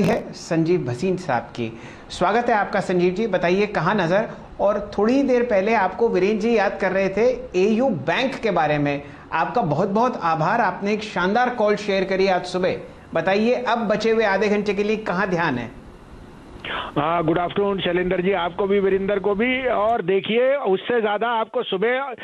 है संजीव भसीन साहब की। स्वागत है आपका संजीव जी। बताइए कहाँ नजर। और थोड़ी देर पहले आपको वीरेंद्र जी याद कर रहे थे एयू बैंक के बारे में। आपका बहुत बहुत आभार, आपने एक शानदार कॉल शेयर करी आज सुबह। बताइए अब बचे हुए आधे घंटे के लिए कहाँ ध्यान है। हाँ, गुड आफ्टरनून शैलेंद्र जी, आपको भी वीरेंद्र को भी। और देखिए उससे ज्यादा आपको सुबह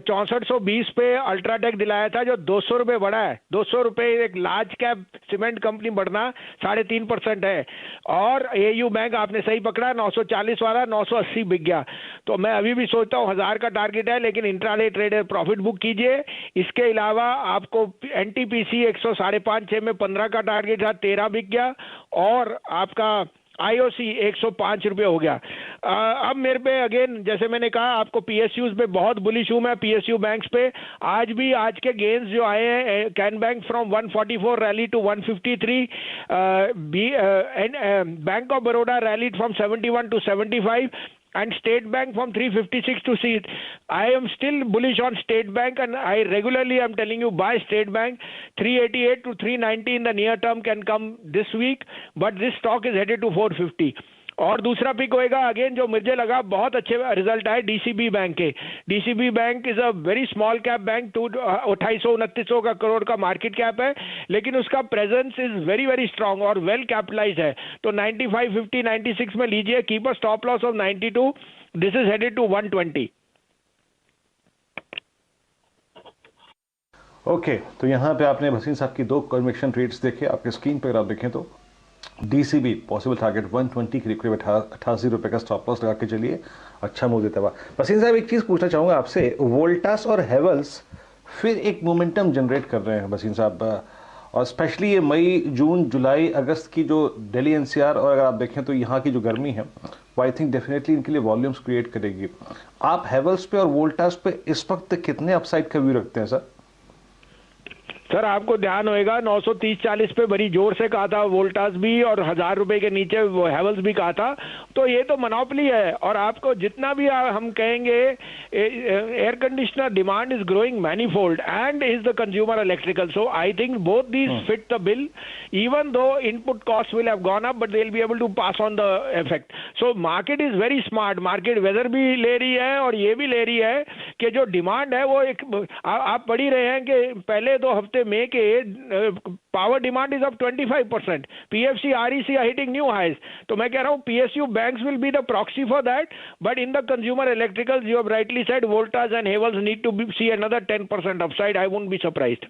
6420 पे अल्ट्राटेक दिलाया था जो 200 रुपये बढ़ा है। 200 रुपये एक लार्ज कैप सीमेंट कंपनी बढ़ना 3.5% है। और एयू बैंक आपने सही पकड़ा, 940 वाला 980 बिक गया। तो मैं अभी भी सोचता हूँ 1000 का टारगेट है, लेकिन इंट्राडे ट्रेडर प्रॉफिट बुक कीजिए। इसके अलावा आपको एनटीपीसी 105.6 में 15 का टारगेट था, 13 बिक गया। और आपका आईओसी 105 रुपये हो गया। अब मेरे पे अगेन जैसे मैंने कहा आपको पीएसयूज पे बहुत बुलिश हूं मैं। पीएसयू बैंक्स पे आज भी आज के गेन्स जो आए हैं, Can bank from 144 rally to 153, bank of Baroda rallied from 71 to 75, and State Bank from 356 to see. I am still bullish on State Bank, and I regularly am telling you buy State Bank. 388 to 390 in the near term can come this week, but this stock is headed to 450. और दूसरा pick होएगा again जो मुझे लगा बहुत अच्छे result आए DCB bank के। DCB bank is a very small cap bank, 2800-2900 का करोड़ का मार्केट कैप है, लेकिन उसका presence is very very strong और वेल कैपिटलाइज है। तो 95, 50, 96 में लीजिए, keep a stop loss of 92। This is headed to 120। Okay, तो यहाँ पे आपने भसीन साहब की दो कन्वेक्शन ट्रेड्स देखे। आपके स्क्रीन पर आप देखें तो डीसीबी पॉसिबल टारगेट 120 के करीब 88 रुपये का स्टॉप लॉस लगा के चलिए, अच्छा मूव देता हुआ। भसीन साहब एक चीज़ पूछना चाहूँगा आपसे, वोल्टास और हेवल्स फिर एक मोमेंटम जनरेट कर रहे हैं भसीन साहब, और स्पेशली ये मई, जून, जुलाई, अगस्त की जो दिल्ली एनसीआर और अगर आप देखें तो यहाँ की जो गर्मी है वो आई थिंक डेफिनेटली इनके लिए वॉल्यूम्स क्रिएट करेगी। आप हेवल्स पे और वोल्टास पे इस वक्त कितने अपसाइड का व्यू रखते हैं सर? सर आपको ध्यान होएगा 930-40 पे बड़ी जोर से कहा था वोल्टास भी, और 1000 रुपए के नीचे वो हेवल्स भी कहा था। तो ये तो मोनोपोली है, और आपको जितना भी हम कहेंगे air conditioner demand is growing manifold and is the consumer electrical. So I think both these fit the bill, even though input cost will have gone up, but they will be able to pass on the effect. So market is very smart. Market weather भी ले रही है और ये भी ले रही है कि जो डिमांड है वो एक, आप पढ़ ही रहे हैं कि पहले 2 हफ्ते में के power demand is of 25%। PFC REC are hitting new highs. तो मैं कह रहा हूं PSU banks will be the proxy for that, but in the consumer electricals you have rightly said Voltas and Havells need to see another 10% upside. I won't be surprised.